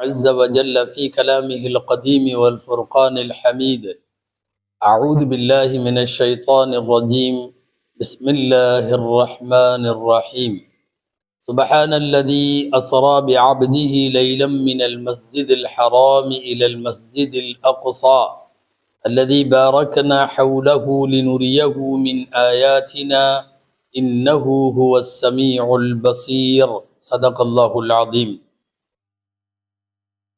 عز وجل في كلامه القديم والفرقان الحميد. أعوذ بالله من الشيطان الرجيم. بسم الله الرحمن الرحيم. سبحان الذي أسرى بعبده ليلا من المسجد الحرام إلى المسجد الأقصى الذي باركنا حوله لنريه من آياتنا إنه هو السميع البصير. صدق الله العظيم.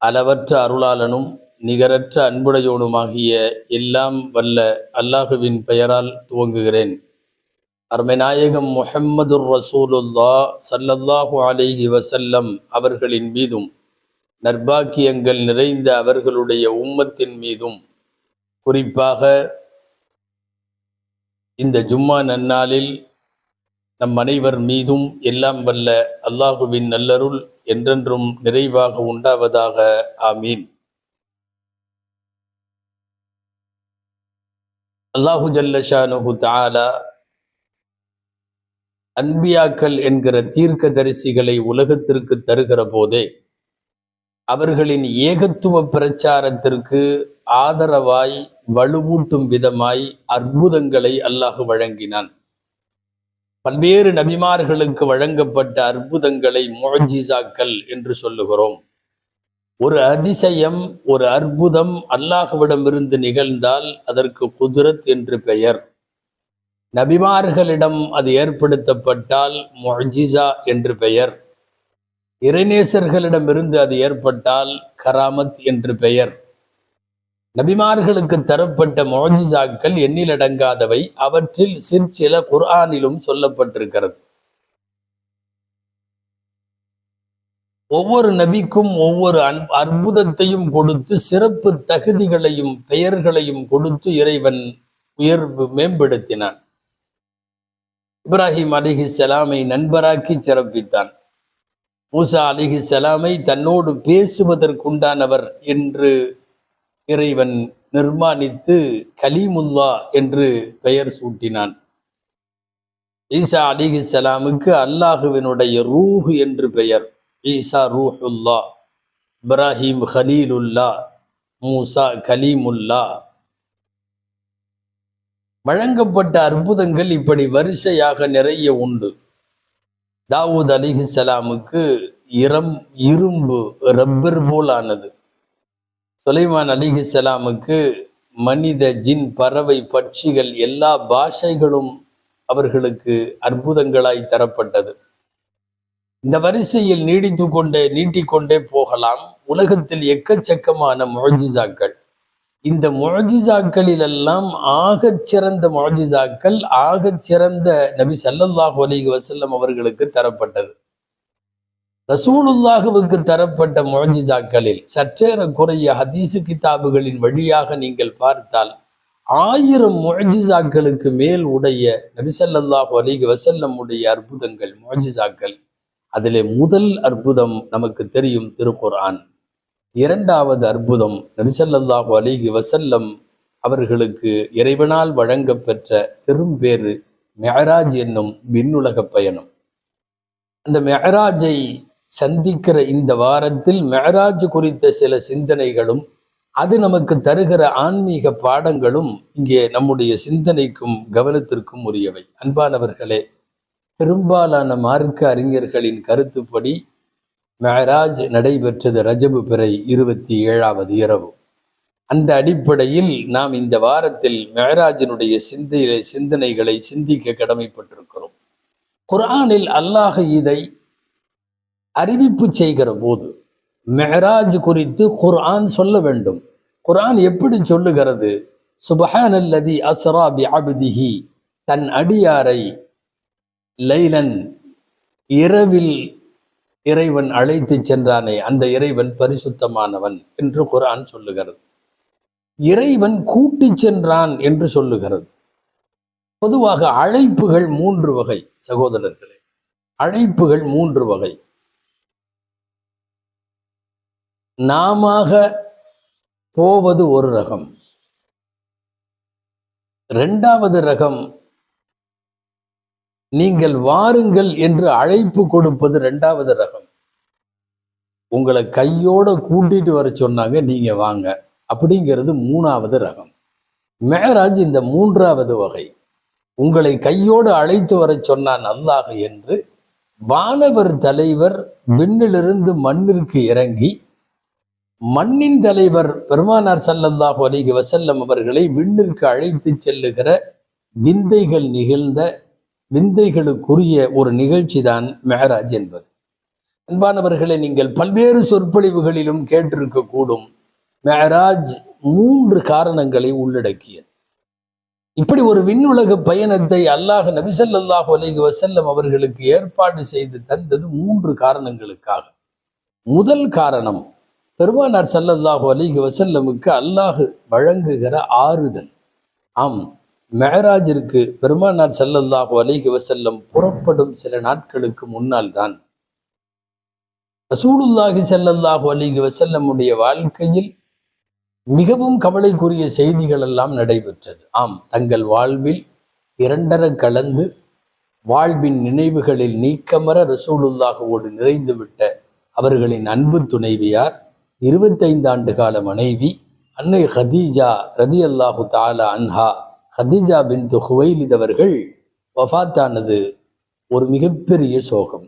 அளவற்ற அருளாளனும் நிகரற்ற அன்புடையோனுமாகிய எல்லாம் வல்ல அல்லாஹுவின் பெயரால் துவங்குகிறேன். அருமைநாயகம் முஹம்மதுர் ரசூலுல்லா ஸல்லல்லாஹு அலைஹி வஸல்லம் அவர்களின் மீதும் நற்பாக்கியங்கள் நிறைந்த அவர்களுடைய உம்மத்தின் மீதும் குறிப்பாக இந்த ஜும்மா நன்னாளில் நம் அனைவர் மீதும் எல்லாம் வல்ல அல்லாஹுவின் நல்லருள் என்றென்றும் நிறைவாக உண்டாவதாக. ஆமீன். அல்லாஹு ஜல்ல ஷானுஹு தஆலா அன்பியாக்கள் என்கிற தீர்க்க தரிசிகளை உலகத்திற்கு தருகிற போதே அவர்களின் ஏகத்துவ பிரச்சாரத்திற்கு ஆதரவாய் வலுவூட்டும் விதமாய் அற்புதங்களை அல்லாஹ் வழங்கினான். பல்வேறு நபிமார்களுக்கு வழங்கப்பட்ட அற்புதங்களை முஅஜிசாக்கள் என்று சொல்லுகிறோம். ஒரு அதிசயம், ஒரு அற்புதம் அல்லாஹ்விடமிருந்து நிகழ்ந்தால் அதற்கு குதுரத் என்று பெயர். நபிமார்களிடம் அது ஏற்படுத்தப்பட்டால் முஅஜிசா என்று பெயர். இறைநேசர்களிடமிருந்து அது ஏற்பட்டால் கராமத் என்று பெயர். நபிமார்களுக்கு தரப்பட்ட முஅஜிசாக்கள் எண்ணிலடங்காதவை. அவற்றில் சிற்சில குர்ஆனிலும் சொல்லப்பட்டிருக்கிறது. ஒவ்வொரு நபிக்கும் ஒவ்வொரு அற்புதத்தையும் கொடுத்து சிறப்பு தகுதிகளையும் பெயர்களையும் கொடுத்து இறைவன் உயர்வு மேம்படுத்தினான். இப்ராஹிம் அலைஹிஸ்ஸலாமை நண்பராக்கி சிறப்பித்தான். மூசா அலைஹிஸ்ஸலாமை தன்னோடு பேசுவதற்குண்டானவர் என்று இறைவன் நிர்மாணித்து கலீமுல்லா என்று பெயர் சூட்டினான். ஈசா அலைஹிஸ்ஸலாமுக்கு அல்லாஹுவினுடைய ரூஹ் என்று பெயர். ஈசா ரூஹுல்லா, இப்ராஹிம் கலீலுல்லா, மூசா கலீமுல்லா. வழங்கப்பட்ட அற்புதங்கள் இப்படி வரிசையாக நிறைய உண்டு. தாவூத் அலைஹிஸ்ஸலாமுக்கு இரும்பு ரப்பர் போல் ஆனது. சுலைமான் அலைஹிஸ்ஸலாமுக்கு மனித, ஜின், பறவை, பட்சிகள் எல்லா பாஷைகளும் அவர்களுக்கு அற்புதங்களாய் தரப்பட்டது. இந்த வரிசையில் நீட்டிக்கொண்டே போகலாம். உலகத்தில் எக்கச்சக்கமான முஅஜிசாக்கள். இந்த முஅஜிசாக்களிலெல்லாம் ஆகச் சிறந்த முஅஜிசாக்கள் ஆகச் சிறந்த நபி ஸல்லல்லாஹு அலைஹி வஸல்லம் அவர்களுக்கு தரப்பட்டது. ரசூலுல்லாஹுவுக்கு தரப்பட்ட முஅஜிசாக்களில் சற்றேறக்குறைய ஹதீஸு கிதாபுகளின் வழியாக நீங்கள் பார்த்தால் 1000 முஅஜிசாக்களுக்கு மேல் உடைய நபி ஸல்லல்லாஹு அலைஹி வஸல்லம் உடைய அற்புதங்கள், முஅஜிசாக்கள். அதிலே முதல் அற்புதம் நமக்கு தெரியும், திருக்குர்ஆன். இரண்டாவது அற்புதம் நபி ஸல்லல்லாஹு அலைஹி வஸல்லம் அவர்களுக்கு இறைவனால் வழங்கப் பெற்ற பெரும் பேறு மிஅராஜ் என்னும் விண்ணுலக பயணம். அந்த மிஅராஜை சந்திக்கிற இந்த வாரத்தில் மிஅராஜ் குறித்த சில சிந்தனைகளும் அது நமக்கு தருகிற ஆன்மீக பாடங்களும் இங்கே நம்முடைய சிந்தனைக்கும் கவனத்திற்கும் உரியவை. அன்பானவர்களே, பெரும்பாலான மார்க்க அறிஞர்களின் கருத்துப்படி மிஅராஜ் நடைபெற்றது ரஜபு பிறை 27வது இரவு. அந்த அடிப்படையில் நாம் இந்த வாரத்தில் மிஅராஜினுடைய சிந்தனைகளை சிந்திக்க கடமைப்பட்டிருக்கிறோம். குர்ஆனில் அல்லாஹ் இதை அறிவிப்பு செய்கிற போது மிஅராஜ் குறித்து குர்ஆன் சொல்ல வேண்டும். குர்ஆன் எப்படி சொல்லுகிறது? சுப்ஹானல்லதி அஸ்ரா பிஅப்திஹி, தன் அடியாரை லைலன் இரவில் இறைவன் அழைத்து சென்றானே அந்த இறைவன் பரிசுத்தமானவன் என்று குர்ஆன் சொல்லுகிறது. இறைவன் கூட்டி சென்றான் என்று சொல்லுகிறது. பொதுவாக அழைப்புகள் 3 வகை சகோதரர்களே. அழைப்புகள் 3 வகை. நாமாக போவது ஒரு ரகம். 2வது ரகம், நீங்கள் வாருங்கள் என்று அழைப்பு கொடுப்பது 2வது ரகம். உங்களை கையோட கூட்டிட்டு வர சொன்னாங்க, நீங்க வாங்க அப்படிங்கிறது 3வது ரகம். மெஹராஜ் இந்த 3வது வகை. உங்களை கையோடு அழைத்து வர சொன்னான் அல்லாஹ் என்று வானவர் தலைவர் விண்ணிலிருந்து மண்ணிற்கு இறங்கி மண்ணின் தலைவர் பெருமானார் ஸல்லல்லாஹு அலைஹி வஸல்லம் அவர்களை விண்ணிற்கு அழைத்து செல்லுகிற விந்தைகள் நிகழ்ந்த விந்தைகளுக்குரிய ஒரு நிகழ்ச்சி தான் மெஹராஜ் என்பது. அன்பானவர்களை, நீங்கள் பல்வேறு சொற்பொழிவுகளிலும் கேட்டிருக்க கூடும். மெஹராஜ் 3 காரணங்களை உள்ளடக்கியது. இப்படி ஒரு விண்ணுலக பயணத்தை அல்லாஹ் நபி ஸல்லல்லாஹு அலைஹி வஸல்லம் அவர்களுக்கு ஏற்பாடு செய்து தந்தது 3 காரணங்களுக்காக. முதல் காரணம், பெருமானார் ஸல்லல்லாஹு அலைஹி வஸல்லமுக்கு அல்லாஹ் வழங்குகிற ஆறுதல். ஆம், மெஹராஜிற்கு பெருமானார் ஸல்லல்லாஹு அலைஹி வஸல்லம் புறப்படும் சில நாட்களுக்கு முன்னால் தான் ரசூலுல்லாஹி ஸல்லல்லாஹு அலைஹி வஸல்லமுடைய வாழ்க்கையில் மிகவும் கவலைக்குரிய செய்திகள் எல்லாம் நடைபெற்றது. ஆம், தங்கள் வாழ்வில் 2 கலந்து வாழ்வின் நினைவுகளில் நீக்கமர ரசூலுல்லாஹுவோடு நிறைந்துவிட்ட அவர்களின் அன்பு துணைவியார், 25 ஆண்டு கால மனைவி அன்னை ஹதீஜா ரதியல்லாஹு தஆலா அன்ஹா, ஹதீஜா பின்த் குவைலித் அவர்கள் வஃபாத்தானது ஒரு மிகப்பெரிய சோகம்.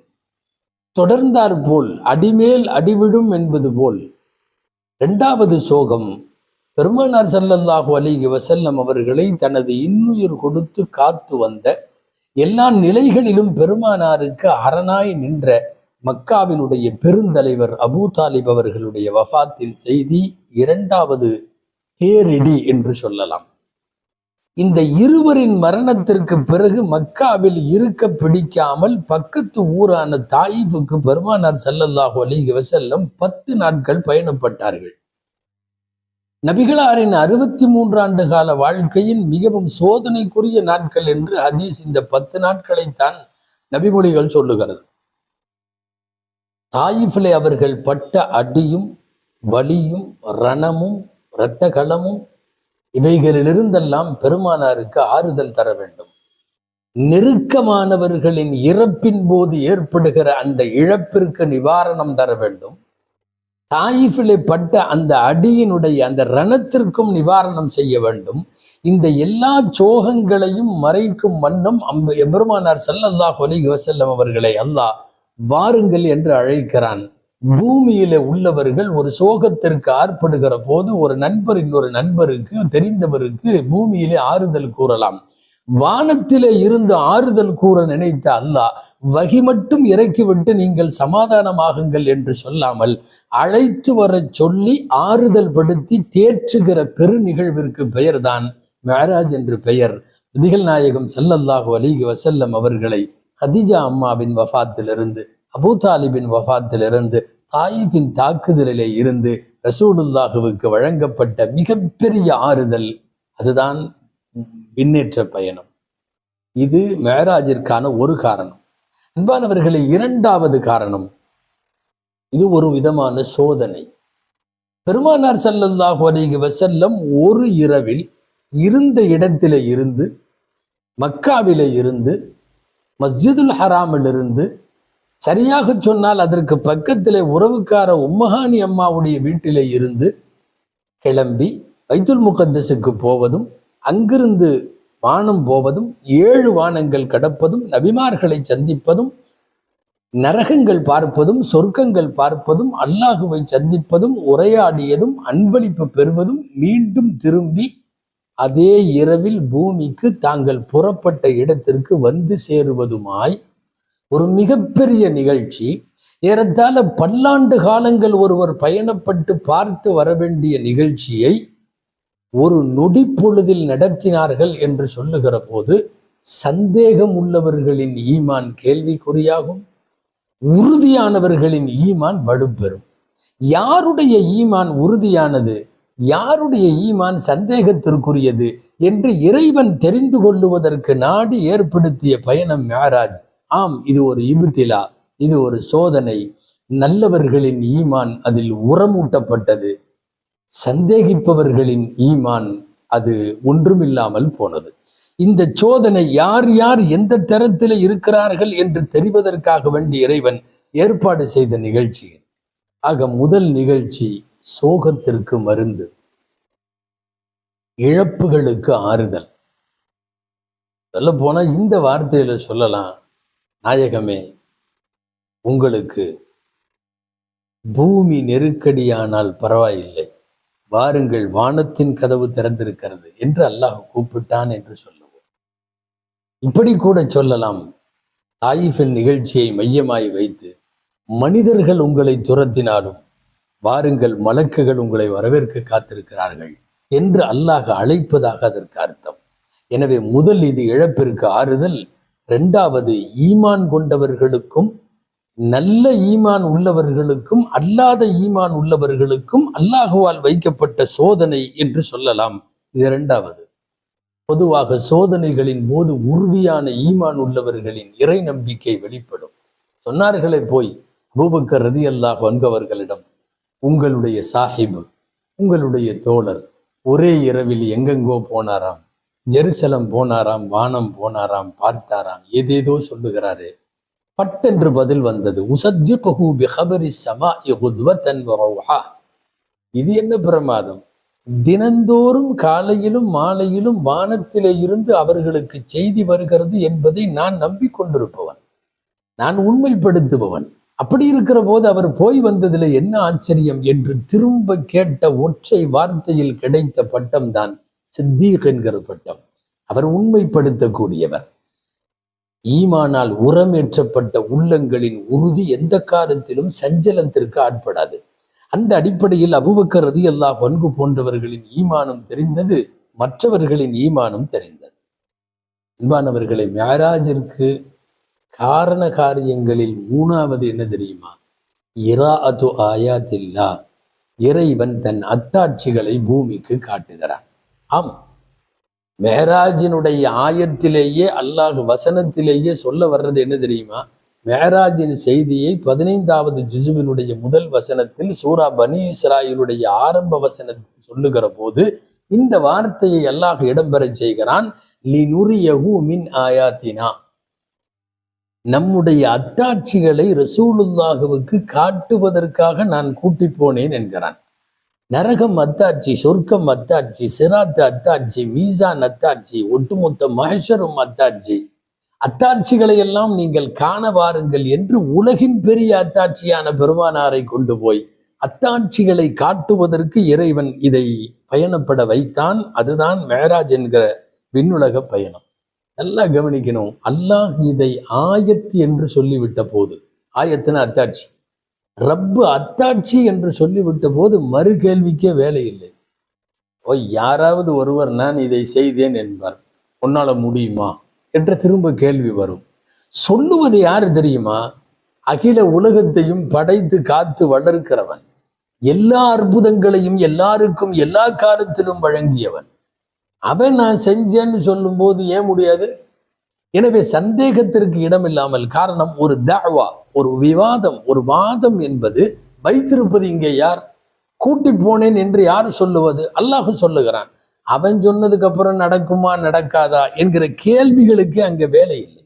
தொடர்ந்தார் போல் அடிமேல் அடிவிடும் என்பது போல் 2வது சோகம், பெருமானார் ஸல்லல்லாஹு அலைஹி வஸல்லம் அவர்களை தனது இன்னுயிர் கொடுத்து காத்து வந்த, எல்லா நிலைகளிலும் பெருமானாருக்கு அரணாய் நின்ற மக்காவினுடைய பெருந்தலைவர் அபூ தாலிப் அவர்களுடைய வஃபாத்தின் செய்தி 2வது பேரிடி என்று சொல்லலாம். இந்த இருவரின் மரணத்திற்கு பிறகு மக்காவில் இருக்க பிடிக்காமல் பக்கத்து ஊரான தாயிஃபுக்கு பெருமானார் ஸல்லல்லாஹு அலைஹி வஸல்லம் 10 நாட்கள் பயணப்பட்டார்கள். நபிகளாரின் 63 ஆண்டு கால வாழ்க்கையின் மிகவும் சோதனைக்குரிய நாட்கள் என்று ஹதீஸ் இந்த 10 நாட்களைத்தான் நபிமொழிகள் சொல்லுகிறது. தாயிஃபிலே அவர்கள் பட்ட அடியும் வலியும் ரணமும் இரத்தகளமும் இவைகளிலிருந்தெல்லாம் பெருமானாருக்கு ஆறுதல் தர வேண்டும். நெருக்கமானவர்களின் இறப்பின் போது ஏற்படுகிற அந்த இழப்பிற்கு நிவாரணம் தர வேண்டும். தாயிஃபிலே பட்ட அந்த அடியினுடைய அந்த ரணத்திற்கும் நிவாரணம் செய்ய வேண்டும். இந்த எல்லா சோகங்களையும் மறைக்கும் வண்ணம் பெருமானார் ஸல்லல்லாஹு அலைஹி வஸல்லம் அவர்களை அல்லாஹ் வாருங்கள் என்று அழைக்கிறான். பூமியில உள்ளவர்கள் ஒரு சோகத்திற்கு ஆர்ப்படுகிற போது ஒரு நண்பர் இன்னொரு நண்பருக்கு, தெரிந்தவருக்கு பூமியிலே ஆறுதல் கூறலாம். வானத்திலே இருந்து ஆறுதல் கூற நினைத்த அல்லாஹ் வகி மட்டும் இறக்கிவிட்டு நீங்கள் சமாதானமாகுங்கள் என்று சொல்லாமல் அழைத்து வர சொல்லி ஆறுதல் படுத்தி தேற்றுகிற பெரு நிகழ்விற்கு பெயர்தான் மெஹராஜ் என்று பெயர். நபிகள் நாயகம் ஸல்லல்லாஹு அலைஹி வஸல்லம் அவர்களை ஹதீஜா அம்மாவின் வஃபாத்திலிருந்து, அபூ தாலிபின் வஃபாத்திலிருந்து, தாயிஃபின் தாக்குதலிலே இருந்து ரசூலுல்லாஹுவுக்கு வழங்கப்பட்ட மிகப்பெரிய ஆறுதல், அதுதான் விண்ணேற்ற பயணம். இது மெஹராஜிற்கான ஒரு காரணம். அன்பானவர்களே, 2வது காரணம், இது ஒரு விதமான சோதனை. பெருமானார் ஸல்லல்லாஹு அலைஹி வஸல்லம் ஒரு இரவில் இருந்த இடத்திலே இருந்து, மக்காவிலே இருந்து, மஸ்ஜிதுல் ஹராமிலிருந்து, சரியாக சொன்னால் அதற்கு பக்கத்திலே உறவுக்கார உம்மஹானி அம்மாவுடைய வீட்டிலே இருந்து கிளம்பி பைத்துல் முகத்தஸுக்கு போவதும், அங்கிருந்து வானம் போவதும், 7 வானங்கள் கடப்பதும், நபிமார்களை சந்திப்பதும், நரகங்கள் பார்ப்பதும், சொர்க்கங்கள் பார்ப்பதும், அல்லாஹுவை சந்திப்பதும், உரையாடியதும், அன்பளிப்பு பெறுவதும், மீண்டும் திரும்பி அதே இரவில் பூமிக்கு தாங்கள் புறப்பட்ட இடத்திற்கு வந்து சேருவதுமாய் ஒரு மிகப்பெரிய நிகழ்ச்சி. ஏறத்தாழ பல்லாண்டு காலங்கள் ஒருவர் பயணப்பட்டு பார்த்து வர வேண்டிய நிகழ்ச்சியை ஒரு நொடி பொழுதில் நடத்தினார்கள் என்று சொல்லுகிற போது சந்தேகம் உள்ளவர்களின் ஈமான் கேள்விக்குறியாகும், உறுதியானவர்களின் ஈமான் வலுப்பெறும். யாருடைய ஈமான் உறுதியானது, யாருடைய ஈமான் சந்தேகத்திற்குரியது என்று இறைவன் தெரிந்து கொள்ளுவதற்கு நாடி ஏற்படுத்திய பயணம் மெஹராஜ். ஆம், இது ஒரு இப்திலா, இது ஒரு சோதனை. நல்லவர்களின் ஈமான் அதில் உரமூட்டப்பட்டது, சந்தேகிப்பவர்களின் ஈமான் அது ஒன்றுமில்லாமல் போனது. இந்த சோதனை யார் யார் எந்த தரத்தில் இருக்கிறார்கள் என்று தெரிவதற்காக வேண்டி இறைவன் ஏற்பாடு செய்த நிகழ்ச்சி. ஆக முதல் நிகழ்ச்சி சோகத்திற்கு மருந்து, இழப்புகளுக்கு ஆறுதல். சொல்ல போனா இந்த வார்த்தையில சொல்லலாம், நாயகமே உங்களுக்கு பூமி நெருக்கடியானால் பரவாயில்லை, வாருங்கள் வானத்தின் கதவு திறந்திருக்கிறது என்று அல்லாஹ் கூப்பிட்டான் என்று சொல்லுவோம். இப்படி கூட சொல்லலாம், தாயிஃபின் நிகழ்ச்சியை மையமாய் வைத்து மனிதர்கள் உங்களை துரத்தினாலும் வாருங்கள், மலக்குகள் உங்களை வரவேற்க காத்திருக்கிறார்கள் என்று அல்லாஹ் அழைப்பதாக அதற்கு அர்த்தம். எனவே முதல் இது இழப்பிற்கு ஆறுதல். இரண்டாவது, ஈமான் கொண்டவர்களுக்கும் நல்ல ஈமான் உள்ளவர்களுக்கும் அல்லாத ஈமான் உள்ளவர்களுக்கும் அல்லாஹுவால் வைக்கப்பட்ட சோதனை என்று சொல்லலாம். இது இரண்டாவது. பொதுவாக சோதனைகளின் போது உறுதியான ஈமான் உள்ளவர்களின் இறை நம்பிக்கை வெளிப்படும். சொன்னார்களே போய் அபூபக்கர் ரலியல்லாஹு அன்ஹு அவர்களிடம், உங்களுடைய சாஹிப், உங்களுடைய தோழர் ஒரே இரவில் எங்கெங்கோ போனாராம், ஜெருசலம் போனாராம், வானம் போனாராம், பார்த்தாராம், ஏதேதோ சொல்லுகிறாரு. பட்டென்று பதில் வந்தது, உசத்திகுஹு பிஹபரி ஸமாஇ குத்வதன் வ ரௌஹா. இது என்ன பிரமாதம்! தினந்தோறும் காலையிலும் மாலையிலும் வானத்திலே இருந்து அவர்களுக்கு செய்தி வருகிறது என்பதை நான் நம்பிக்கொண்டிருப்பவன், நான் உண்மைப்படுத்துபவன். அப்படி இருக்கிற போது அவர் போய் வந்ததில் என்ன ஆச்சரியம் என்று திரும்ப கேட்ட ஒற்றை வார்த்தையில் கிடைத்த பட்டம் தான் சித்தீக் என்கிற பட்டம். அவர் உண்மைப்படுத்தக்கூடியவர். ஈமானால் உரமேற்றப்பட்ட உள்ளங்களின் உறுதி எந்த காலத்திலும் சஞ்சலத்திற்கு ஆட்படாது. அந்த அடிப்படையில் அபூபக்கர் ரலியல்லாஹு அன்ஹு போன்றவர்களின் ஈமானும் தெரிந்தது, மற்றவர்களின் ஈமானும் தெரிந்தது. அன்பானவர்களை, மிஅராஜிற்கு காரண காரியங்களில் மூணாவது என்ன தெரியுமா? இராஅத்து ஆயாத்தில்லா, இறைவன் தன் அத்தாட்சிகளை பூமிக்கு காட்டுகிறான். ஆம், மேராஜினுடைய ஆயத்திலேயே அல்லாஹ் வசனத்திலேயே சொல்ல வர்றது என்ன தெரியுமா? மேராஜின் செய்தியை 15வது ஜுசுவினுடைய முதல் வசனத்தில் சூரா பனி இஸ்ராயிலுடைய ஆரம்ப வசனத்தில் சொல்லுகிற போது இந்த வார்த்தையை அல்லாஹ் இடம்பெறச் செய்கிறான். லினுரியஹு மின் ஆயாத்தினா, நம்முடைய அத்தாட்சிகளை ரசூலுல்லாஹுவுக்கு காட்டுவதற்காக நான் கூட்டி போனேன் என்கிறான். நரகம் அத்தாட்சி, சொர்க்கம் அத்தாட்சி, சிராத்து அத்தாட்சி, மீசான் அத்தாட்சி, ஒட்டுமொத்த மஹ்ஷரும் அத்தாட்சி. அத்தாட்சிகளை எல்லாம் நீங்கள் காண வாருங்கள் என்று உலகின் பெரிய அத்தாட்சியான பெருமானாரை கொண்டு போய் அத்தாட்சிகளை காட்டுவதற்கு இறைவன் இதை பயணப்பட வைத்தான். அதுதான் மேராஜ் என்கிற விண்ணுலக பயணம். நல்லா கவனிக்கணும். அல்லாஹ் இதை ஆயத்து என்று சொல்லிவிட்ட போது, ஆயத்துன அத்தாட்சி, ரப்பு அத்தாட்சி என்று சொல்லிவிட்ட போது மறு கேள்விக்கே வேலை இல்லை. யாராவது ஒருவர் நான் இதை செய்தேன் என்பார், உன்னால முடியுமா என்ற திரும்ப கேள்வி வரும். சொல்லுவது யாரு தெரியுமா? அகில உலகத்தையும் படைத்து காத்து வளர்க்கிறவன், எல்லா அற்புதங்களையும் எல்லாருக்கும் எல்லா காலத்திலும் வழங்கியவன். அவன் நான் செஞ்சேன்னு சொல்லும் போது ஏன் முடியாது? எனவே சந்தேகத்திற்கு இடமில்லாமல், காரணம் ஒரு தஅவா, ஒரு விவாதம், ஒரு வாதம் என்பது வைத்திருப்பது இங்கே யார்? கூட்டி போனேன் என்று யார் சொல்லுவது? அல்லாஹ் சொல்லுகிறான். அவன் சொன்னதுக்கு அப்புறம் நடக்குமா நடக்காதா என்கிற கேள்விகளுக்கு அங்கே வேலை இல்லை.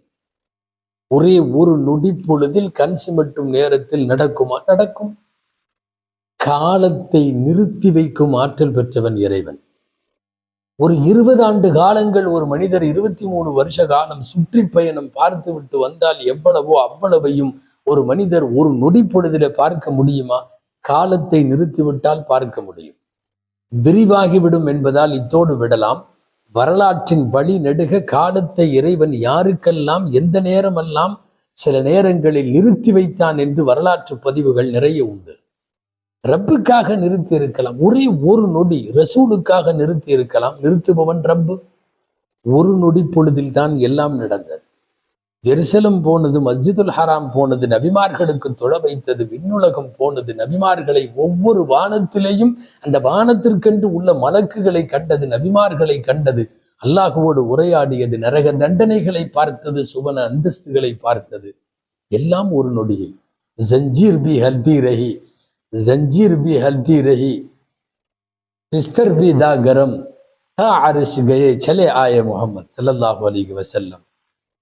ஒரே ஒரு நொடி பொழுதில் கண் சிமிட்டும் நேரத்தில் நடக்குமா? நடக்கும். காலத்தை நிறுத்தி வைக்கும் ஆற்றல் பெற்றவன் இறைவன். ஒரு 20 ஆண்டு காலங்கள் ஒரு மனிதர் 23 வருஷ காலம் சுற்றி பயணம் பார்த்து விட்டு வந்தால் எவ்வளவோ அவ்வளவையும் ஒரு மனிதர் ஒரு நொடி பொழுதில பார்க்க முடியுமா? காலத்தை நிறுத்திவிட்டால் பார்க்க முடியும். விரிவாகிவிடும் என்பதால் இத்தோடு விடலாம். வரலாற்றின் வழி நெடுக காலத்தை இறைவன் யாருக்கெல்லாம் எந்த நேரமெல்லாம் சில நேரங்களில் நிறுத்தி வைத்தான் என்று வரலாற்று பதிவுகள் நிறைய உண்டு. ரப்புக்காக நிறுத்தி இருக்கலாம், ஒரே ஒரு நொடி. ரசூலுக்காக நிறுத்தி இருக்கலாம், நிறுத்துபவன் ரப்பு. ஒரு நொடி பொழுதில் தான் எல்லாம் நடந்தது. ஜெருசலம் போனது, மஸ்ஜிதுல் ஹராம் போனது, நபிமார்களுக்கு தொழ வைத்தது, விண்ணுலகம் போனது, நபிமார்களை ஒவ்வொரு வானத்திலேயும் அந்த வானத்திற்கென்று உள்ள மலக்குகளை கண்டது, நபிமார்களை கண்டது, அல்லாஹுவோடு உரையாடியது, நரக தண்டனைகளை பார்த்தது, சுவன அந்தஸ்துகளை பார்த்தது, எல்லாம் ஒரு நொடியில். ஜஞ்சீர் பி ஹல்தி ரஹி, ஜஞ்சீர் பி ஹல்தி ரஹி, பிஸ்தர் பி தா கரம், அரிஷ் கயே சலே ஆய முஹம்மத் ஸல்லல்லாஹு அலைஹி வஸல்லம்.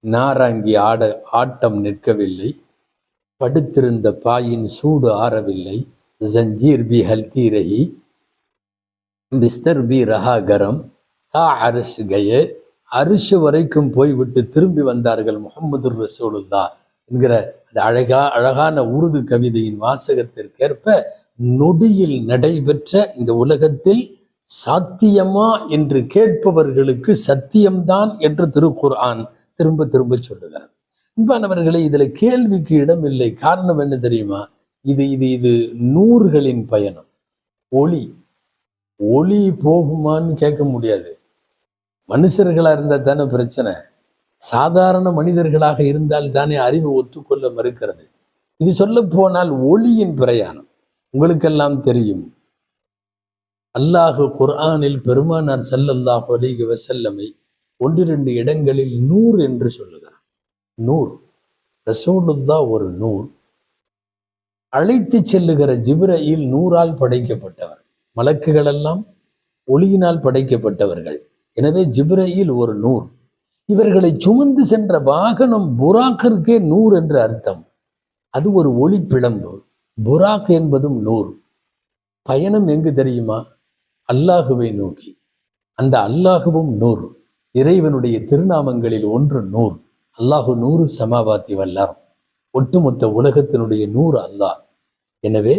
நாராங்கி ஆட்டம் நிற்கவில்லை, படுத்திருந்த பாயின் சூடு ஆறவில்லை, ஜஞ்சீர் பி ஹல்கி ரஹி பிஸ்தர் பி ரஹா கரம் தா அரிஷ் கயே, அரிஷ் வரைக்கும் போய்விட்டு திரும்பி வந்தார்கள் முஹம்மது ரசூலுல்லாஹ் என்கிற அந்த அழகான உருது கவிதையின் வாசகத்திற்கேற்ப நொடியில் நடைபெற்ற இந்த உலகத்தில் சாத்தியமா என்று கேட்பவர்களுக்கு சத்தியம்தான் என்று திருக்குர்ஆன் திரும்ப திரும்ப சொல்லுகிறார். அன்பானவர்களே, இதுல கேள்விக்கு இடம் இல்லை. காரணம் என்ன தெரியுமா? இது இது இது நூறுகளின் பயணம். ஒளி ஒளி போகுமான்னு கேட்க முடியாது. மனுஷர்களா இருந்தா தானே பிரச்சனை. சாதாரண மனிதர்களாக இருந்தால் தானே அறிவு ஒத்துக்கொள்ள மறுக்கிறது. இது சொல்ல போனால் ஒளியின் பிரயாணம். உங்களுக்கெல்லாம் தெரியும், அல்லாஹ் குர்ஆனில் பெருமானார் ஸல்லல்லாஹு அலைஹி வஸல்லமை 1-2 இடங்களில் நூர் என்று சொல்லுகிறார். நூர், ரசூலுல்லாஹ் ஒரு நூர். அழைத்து செல்லுகிற ஜிப்ரீல் நூறால் படைக்கப்பட்டவர். மலக்குகள் எல்லாம் ஒளியினால் படைக்கப்பட்டவர்கள். எனவே ஜிப்ரீல் ஒரு நூர். இவர்களை சுமந்து சென்ற வாகனம் புராக்கிற்கே நூர் என்று அர்த்தம். அது ஒரு ஒளி பிழம்பு. புராக் என்பதும் நூர். பயணம் எங்கு தெரியுமா? அல்லாஹுவை நோக்கி. அந்த அல்லாஹுவும் நூர். இறைவனுடைய திருநாமங்களில் ஒன்று நூர். அல்லாஹு நூறு சமாவாத்தி வல்லார். ஒட்டுமொத்த உலகத்தினுடைய நூறு அல்லாஹ். எனவே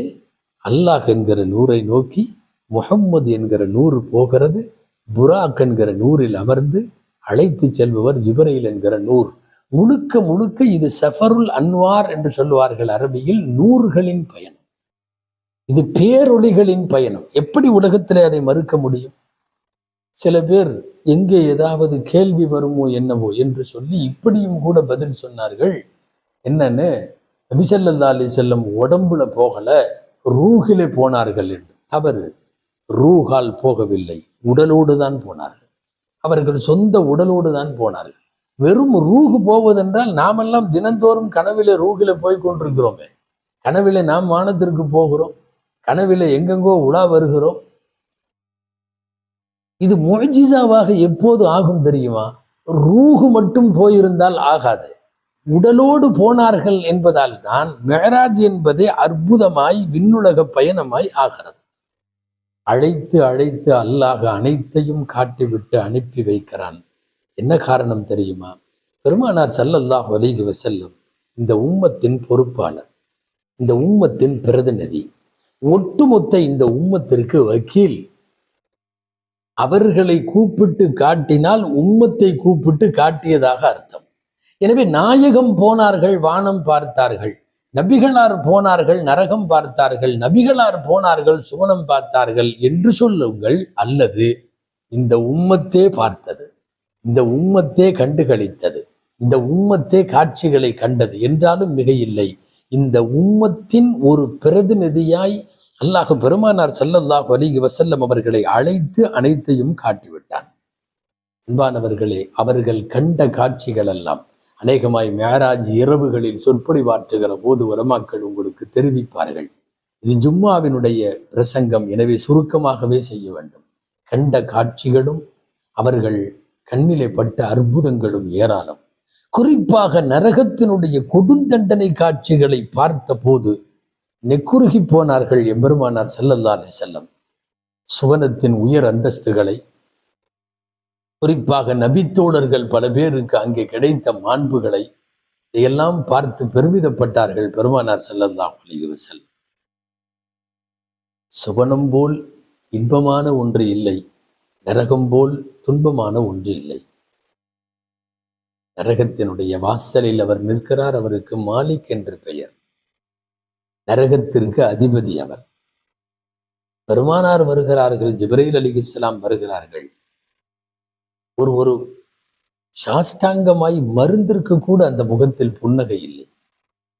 அல்லாஹ் என்கிற நூரை நோக்கி முஹம்மது என்கிற நூறு போகிறது. புராக் என்கிற நூரில் அமர்ந்து அழைத்து செல்பவர் ஜிப்ரீல் என்கிற நூர். முழுக்க முழுக்க இது சஃபருல் அன்வார் என்று சொல்லுவார்கள் அரபியில். நூறுகளின் பயணம். இது பேரொளிகளின் பயணம். எப்படி உலகத்திலே அதை மறுக்க முடியும்? சில பேர் எங்கே ஏதாவது கேள்வி வருமோ என்னவோ என்று சொல்லி இப்படியும் கூட பதில் சொன்னார்கள். என்னன்னு, நபி ஸல்லல்லாஹு அலைஹி வஸல்லம் உடம்புல போகல, ரூஹிலே போனார்கள் என்று. தவறு. ரூஹால் போகவில்லை, உடலோடு தான் போனார்கள். அவர்கள் சொந்த உடலோடு தான் போனார்கள். வெறும் ரூஹு போவதென்றால் நாமெல்லாம் தினந்தோறும் கனவிலே ரூஹில போய் கொண்டிருக்கிறோமே. கனவிலே நாம் வானத்திற்கு போகிறோம், கனவிலே எங்கெங்கோ உலா வருகிறோம். இது முஅ்ஜிஸாவாக எப்போது ஆகும் தெரியுமா? ரூஹு மட்டும் போயிருந்தால் ஆகாது. உடலோடு போனார்கள் என்பதால் தான் மிஅராஜ் என்பதே அற்புதமாய் விண்ணுலக பயணமாய் ஆகிறது. அழைத்து அழைத்து அல்லாஹ் அனைத்தையும் காட்டிவிட்டு அனுப்பி வைக்கிறான். என்ன காரணம் தெரியுமா? பெருமானார் ஸல்லல்லாஹு அலைஹி வஸல்லம் இந்த உம்மத்தின் பொறுப்பாளர், இந்த உம்மத்தின் பிரதிநிதி, ஒட்டுமொத்த இந்த உம்மத்திற்கு வக்கீல். அவர்களை கூப்பிட்டு காட்டினால் உம்மத்தை கூப்பிட்டு காட்டியதாக அர்த்தம். எனவே நாயகம் போனார்கள், வானம் பார்த்தார்கள். நபிகளார் போனார்கள், நரகம் பார்த்தார்கள். நபிகளார் போனார்கள், சுவனம் பார்த்தார்கள் என்று சொல்லுங்கள். அல்லது இந்த உம்மத்தே பார்த்தது, இந்த உம்மத்தே கண்டுகளித்தது, இந்த உம்மத்தே காட்சிகளை கண்டது என்றாலும் மிக இல்லை. இந்த உம்மத்தின் ஒரு பிரதிநிதியாய் அல்லாஹ் பெருமானார் ஸல்லல்லாஹு அலைஹி வஸல்லம் அவர்களை அழைத்து அனைத்தையும் காட்டிவிட்டான். அன்பானவர்களே, அவர்கள் கண்ட காட்சிகள் எல்லாம் அநேகமாய் மிஅராஜ் இரவுகளில் சொற்பொழிவாற்றுகிற போது உலமாக்கள் உங்களுக்கு தெரிவிப்பார்கள். இது ஜும்மாவினுடைய பிரசங்கம், எனவே சுருக்கமாகவே செய்ய வேண்டும். கண்ட காட்சிகளும் அவர்கள் கண்ணிலே பட்ட அற்புதங்களும் ஏராளம். குறிப்பாக நரகத்தினுடைய கொடுந்தண்டனை காட்சிகளை பார்த்த போது நெக்குருகி போனார்கள் எம்பெருமானார் ஸல்லல்லாஹு அலைஹி வஸல்லம். சுவனத்தின் உயர் அந்தஸ்துகளை, குறிப்பாக நபித்தோழர்கள் பல பேருக்கு அங்கே கிடைத்த மாண்புகளை இதையெல்லாம் பார்த்து பெருமிதப்பட்டார்கள் பெருமானார் ஸல்லல்லாஹு அலைஹி வஸல்லம். சுவனம் போல் இன்பமான ஒன்று இல்லை, நரகம் போல் துன்பமான ஒன்று இல்லை. நரகத்தினுடைய வாசலில் அவர் நிற்கிறார். அவருக்கு மாலிக் என்று பெயர். நரகத்திற்கு அதிபதி அவர். பெருமானார் வருகிறார்கள், ஜிப்ரீல் அலைஹிஸ்ஸலாம் வருகிறார்கள். ஒரு சாஷ்டாங்கமாய் மருந்திற்கு கூட அந்த முகத்தில் புன்னகை இல்லை.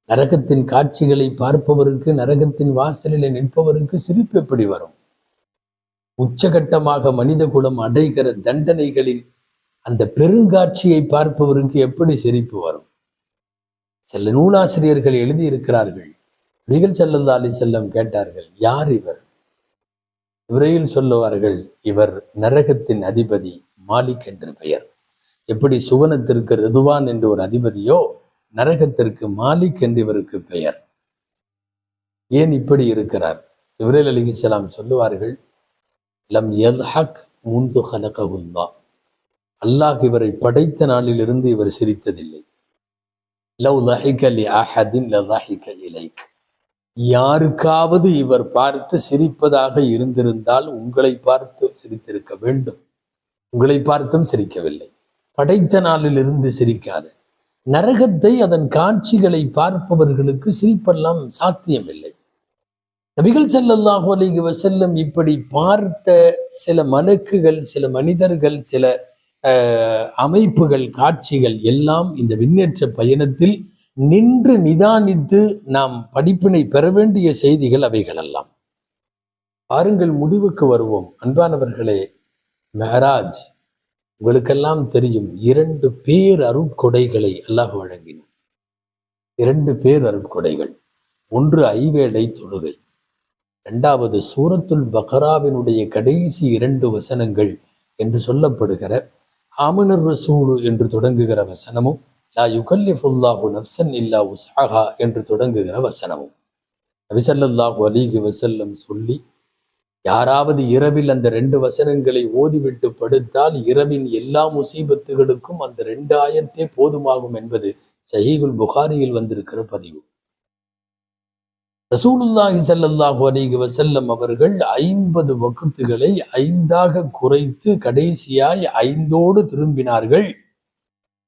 நரகத்தின் காட்சிகளை பார்ப்பவருக்கு, நரகத்தின் வாசலில் நிற்பவருக்கு சிரிப்பு எப்படி வரும்? உச்சகட்டமாக மனித குலம் அடைகிற தண்டனைகளின் அந்த பெருங்காட்சியை பார்ப்பவருக்கு எப்படி சிரிப்பு வரும்? சில நூலாசிரியர்கள் எழுதியிருக்கிறார்கள். நபிகள் ஸல்லல்லாஹு அலைஹி வஸல்லம் கேட்டார்கள், யார் இவர்? ஜிப்ரீல் சொல்லுவார்கள், இவர் நரகத்தின் அதிபதி மாலிக் என்று பெயர். எப்படி சுவனத்திற்கு ரிதுவான் என்று ஒரு அதிபதியோ, நரகத்திற்கு மாலிக் என்று இவருக்கு பெயர். ஏன் இப்படி இருக்கிறார்? ஜிப்ரீல் அலைஹிஸ்ஸலாம் சொல்லுவார்கள், லம் யத்ஹக் முன்து ஹலகஹுல்லாஹ், அல்லாஹ் இவரை படைத்த நாளிலிருந்து இவர் சிரித்ததில்லை. லவ் லஹிக லி அஹதின் லஹிக இலைக், யாருக்காவது இவர் பார்த்து சிரிப்பதாக இருந்திருந்தால் உங்களை பார்த்து சிரித்திருக்க வேண்டும், உங்களை பார்த்தும் சிரிக்கவில்லை. படைத்த நாளிலிருந்து சிரிக்காத, நரகத்தை அதன் காட்சிகளை பார்ப்பவர்களுக்கு சிரிப்பெல்லாம் சாத்தியமில்லை. நபிகள் ஸல்லல்லாஹு அலைஹி வஸல்லம் இப்படி பார்த்த சில மலக்குகள், சில மனிதர்கள், சில அமைப்புகள், காட்சிகள் எல்லாம் இந்த விண்ணேற்ற பயணத்தில் நின்று நிதானித்து நாம் படிப்பினை பெற வேண்டிய செய்திகள் அவைகளெல்லாம். பாருங்கள், முடிவுக்கு வருவோம். அன்பானவர்களே, மெஹராஜ் உங்களுக்கெல்லாம் தெரியும், 2 பேர் அருட்கொடைகளை அல்லாஹ் வழங்கினார். 2 பேர் அருட்கொடைகள். ஒன்று ஐவேளை தொழுகை, 2வது சூரத்துல் பக்ராவினுடைய கடைசி 2 வசனங்கள் என்று சொல்லப்படுகிற ஆமனர் ரசூலு என்று தொடங்குகிற வசனமும், லா யுகல்லிஃபுல்லாஹு நஃப்ஸன் இல்லா உஸ்அஹா என்று தொடங்குகிற வசனமும் நபி ஸல்லல்லாஹு அலைஹி வஸல்லம் சொல்லி, யாராவது இரவில் அந்த 2 வசனங்களை ஓதிவிட்டு படுத்தால் இரவின் எல்லா முசீபத்துகளுக்கும் அந்த 2 ஆயத்தே போதுமாகும் என்பது சஹீஹுல் புகாரியில் வந்திருக்கிற பதிவு. ரசூலுல்லாஹி ஸல்லல்லாஹு அலைஹி வஸல்லம் அவர்கள் 50 வக்துகளை 5ஆக குறைத்து கடைசியாய் 5ஓடு திரும்பினார்கள்.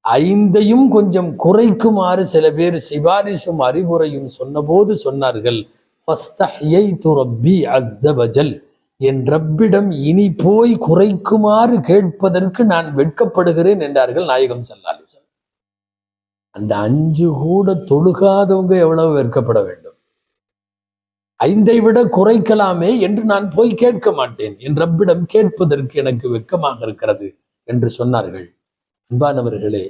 5ஐயும் கொஞ்சம் குறைக்குமாறு சில பேர் சிபாரிசும் அறிவுரையும் சொன்னபோது சொன்னார்கள், ஃபஸ்தஹ்யைது ரப்பி அஸ்ஸ வஜல், என் ரப்பிடம் இனி போய் குறைக்குமாறு கேட்பதற்கு நான் வெட்கப்படுகிறேன் என்றார்கள் நாயகம் ஸல்லல்லாஹு அலைஹி வஸல்லம். அந்த 5 கூட தொழுகாதவங்க எவ்வளவு வெட்கப்பட வேண்டும். 5ஐ விட குறைக்கலாமே என்று நான் போய் கேட்க மாட்டேன், என் ரப்பிடம் கேட்பதற்கு எனக்கு வெட்கமாக இருக்கிறது என்று சொன்னார்கள். அன்பானவர்களே,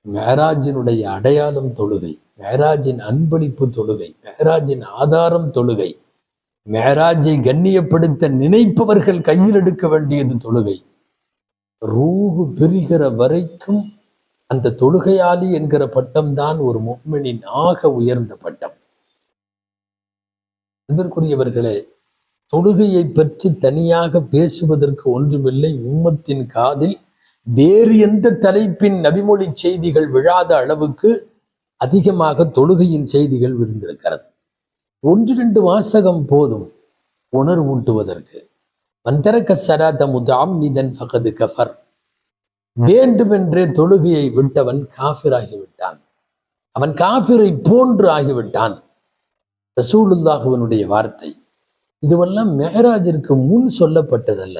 மெஹராஜினுடைய அடையாளம் தொழுகை, மெஹராஜின் அன்பளிப்பு தொழுகை, மெஹராஜின் ஆதாரம் தொழுகை, மெஹராஜை கண்ணியப்படுத்த நினைப்பவர்கள் கையில் எடுக்க வேண்டியது தொழுகை. ரூஹு பிரிகிற வரைக்கும் அந்த தொழுகையாளி என்கிற பட்டம் தான் ஒரு முஃமினின் ஆக உயர்ந்த பட்டம். அன்பிற்குரியவர்களே, தொழுகையை பற்றி தனியாக பேசுவதற்கு ஒன்றுமில்லை. உம்மத்தின் காதில் வேறு எந்த தலைப்பின் நபிமொழி செய்திகள் விழாத அளவுக்கு அதிகமாக தொழுகையின் செய்திகள் விருந்திருக்கிறது. 1-2 வாசகம் போதும் உணர்வூட்டுவதற்கு. மந்தரக்க ஸலாத முதஅம்மிதன் ஃபகத் கஃபர், வேண்டுமென்றே தொழுகையை விட்டவன் காஃபிராகிவிட்டான், அவன் காஃபிரை போன்று ஆகிவிட்டான். ரசூலுல்லாஹுவினுடைய வார்த்தை. இதுவெல்லாம் மெஹராஜிற்கு முன் சொல்லப்பட்டதல்ல,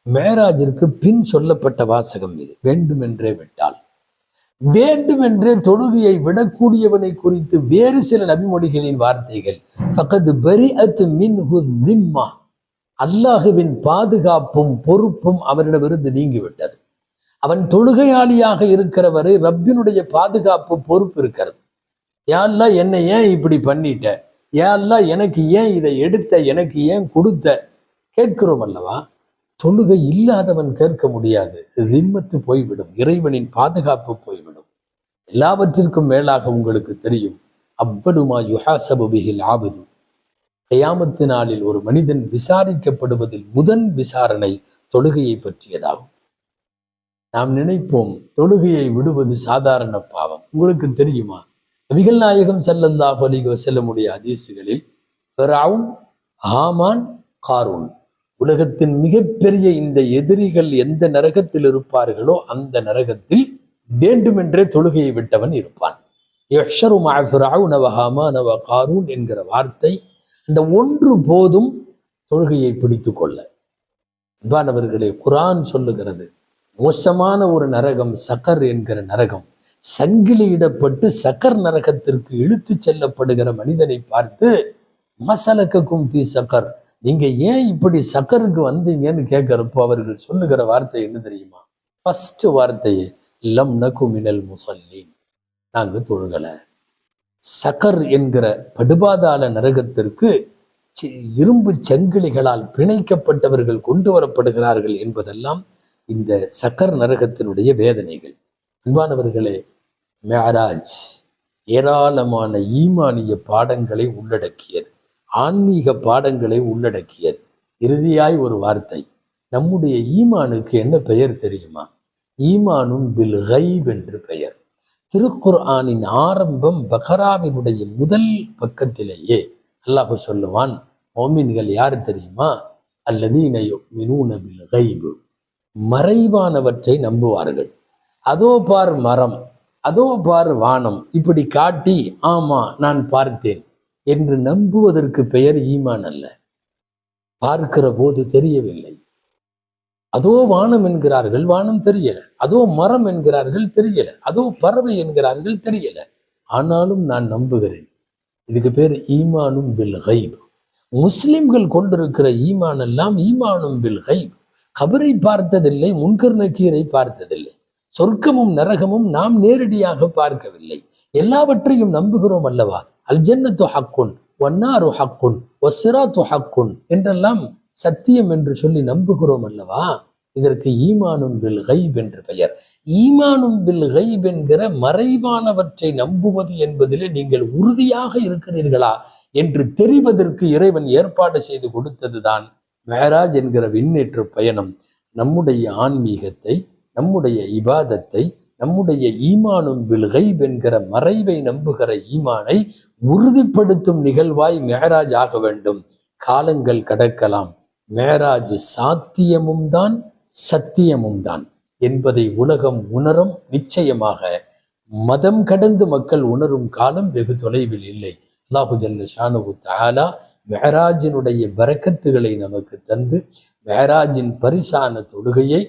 மெஹராஜிற்கு பின் சொல்லப்பட்ட வாசகம் இது. வேண்டுமென்றே விட்டால், வேண்டுமென்றே தொழுகையை விடக்கூடியவனை குறித்து வேறு சில நபிமொழிகளின் வார்த்தைகள், ஃபகத் பரிஅத் மின்ஹு திம்மா, அல்லாஹுவின் பாதுகாப்பும் பொறுப்பும் அவனிடமிருந்து நீங்கிவிட்டது. அவன் தொழுகையாளியாக இருக்கிற வரை ரப்பினுடைய பாதுகாப்பு பொறுப்பு இருக்கிறது. யா அல்லாஹ், என்னை ஏன் இப்படி பண்ணிட்ட, யா அல்லாஹ் எனக்கு ஏன் இதை எடுத்த, எனக்கு ஏன் கொடுத்த, கேட்கிறோம் அல்லவா? தொழுகை இல்லாதவன் கேட்க முடியாது. திம்மத்து போய்விடும், இறைவனின் பாதுகாப்பு போய்விடும். எல்லாவற்றிற்கும் மேலாக உங்களுக்கு தெரியும், அவ்வளுமா யுஹாசபு பிஹில் ஆபிது, கியாமத்து நாளில் ஒரு மனிதன் விசாரிக்கப்படுவதில் முதன் விசாரணை தொழுகையை பற்றியதாகும். நாம் நினைப்போம் தொழுகையை விடுவது சாதாரண பாவம். உங்களுக்கு தெரியுமா, நபிகள் நாயகம் ஸல்லல்லாஹு அலைஹி வஸல்லமுடைய ஹதீஸுகளில் ஃபிரௌன், ஹாமான், காரூன், உலகத்தின் மிகப்பெரிய இந்த எதிரிகள் எந்த நரகத்தில் இருப்பார்களோ அந்த நரகத்தில் வேண்டுமென்றே தொழுகையை விட்டவன் இருப்பான். யஹ்ஷரு மஅ ஃபிரௌன வ ஹாமான வ காரூன் என்கிற வார்த்தை, அந்த ஒன்று போதும் தொழுகையை பிடித்து கொள்ள. அன்பானவர்களே, குர்ஆன் சொல்லுகிறது, மோசமான ஒரு நரகம் சக்கர் என்கிற நரகம். சங்கிலியிடப்பட்டு சக்கர் நரகத்திற்கு இழுத்து செல்லப்படுகிற மனிதனை பார்த்து, மசலக்கக்கும் ஃபீ சக்கர், நீங்க ஏன் இப்படி சக்கருக்கு வந்தீங்கன்னு கேட்கிறப்போ அவர்கள் சொல்லுகிற வார்த்தை என்ன தெரியுமா? ஃபர்ஸ்ட் வார்த்தையே லம் நகு மினல் முஸல்லீன், நாங்க தொழுகல. சக்கர் என்கிற படுபாதாள நரகத்திற்கு இரும்பு சங்கிலிகளால் பிணைக்கப்பட்டவர்கள் கொண்டு வரப்படுகிறார்கள் என்பதெல்லாம் இந்த சக்கர் நரகத்தினுடைய வேதனைகள். அன்பானவர்களே, மெஹராஜ் ஏராளமான ஈமானிய பாடங்களை உள்ளடக்கியது. ஆன்மீக பாடங்களை உள்ளடக்கியது. இறுதியாய் ஒரு வார்த்தை, நம்முடைய ஈமானுக்கு என்ன பெயர் தெரியுமா? ஈமானும் பில் கைப் என்று பெயர். திருக்குர்ஆனின் ஆரம்பம் பக்ராவினுடைய முதல் பக்கத்திலேயே அல்லாஹ் சொல்லுவான், மோமின்கள் யார் தெரியுமா? அல்லதீன யுமினூன பில் கைப், மறைவானவற்றை நம்புவார்கள். அதோ பார் மரம், அதோ பார் வானம், இப்படி காட்டி ஆமா நான் பார்த்தேன் என்று நம்புவதற்கு பெயர் ஈமான் அல்ல. பார்க்கிற போது தெரியவில்லை. அதோ வானம் என்கிறார்கள், வானம் தெரியல. அதோ மரம் என்கிறார்கள், தெரியல. அதோ பறவை என்கிறார்கள், தெரியல. ஆனாலும் நான் நம்புகிறேன். இதுக்கு பேர் ஈமானும் பில் கைப். முஸ்லிம்கள் கொண்டிருக்கிற ஈமான் எல்லாம் ஈமானும் பில் கைப். கபரை பார்த்ததில்லை, முன்கர் நக்கீரை பார்த்ததில்லை, சொர்க்கமும் நரகமும் நாம் நேரடியாக பார்க்கவில்லை. எல்லாவற்றையும் நம்புகிறோம் அல்லவா? அல் ஜன்னத்து ஹக்குன் வன்னாரு ஹக்குன் வஸ்ஸிராத்து ஹக்குன் என்றெல்லாம் சத்தியம் என்று சொல்லி நம்புகிறோம் அல்லவா? இதற்கு ஈமானும் பில் கைப் என்று பெயர். ஈமானும் பில் கைப் என்கிற மறைவானவற்றை நம்புவது என்பதிலே நீங்கள் உறுதியாக இருக்கிறீர்களா என்று தெரிவதற்கு இறைவன் ஏற்பாடு செய்து கொடுத்ததுதான் மேராஜ் என்கிற விண்ணேற்ற பயணம். நம்முடைய ஆன்மீகத்தை, நம்முடைய இபாதத்தை, நம்முடைய ஈமானும் பில் கைப் என்கிற மறைவை நம்புகிற ஈமானை உறுதிப்படுத்தும் நிகழ்வாய் மேராஜ் ஆக வேண்டும். காலங்கள் கடக்கலாம், மேராஜ் சாத்தியமும் தான் சத்தியமும் தான் என்பதை உலகம் உணரும். நிச்சயமாக மதம் கடந்து மக்கள் உணரும் காலம் வெகு தொலைவில் இல்லை. அல்லாஹு ஜல்ல ஷானுஹு தஆலா மேராஜினுடைய பரக்கத்துகளை நமக்கு தந்து மேராஜின் பரிசான தொழுகையை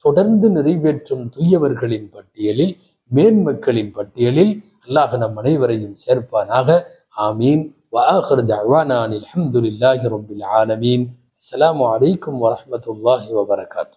தொடர்ந்து நிறைவேற்றும் தூயவர்களின் பட்டியலில், மேன்மக்களின் பட்டியலில் அல்லாஹ் நம் அனைவரையும் சேர்ப்பானாக. ஆமீன். வஆகிரு தஅவானா அல்ஹம்துலில்லாஹி ரப்பில் ஆலமீன். அஸ்ஸலாமு அலைக்கும் வரஹ்மத்துல்லாஹி வபரகாத்துஹு.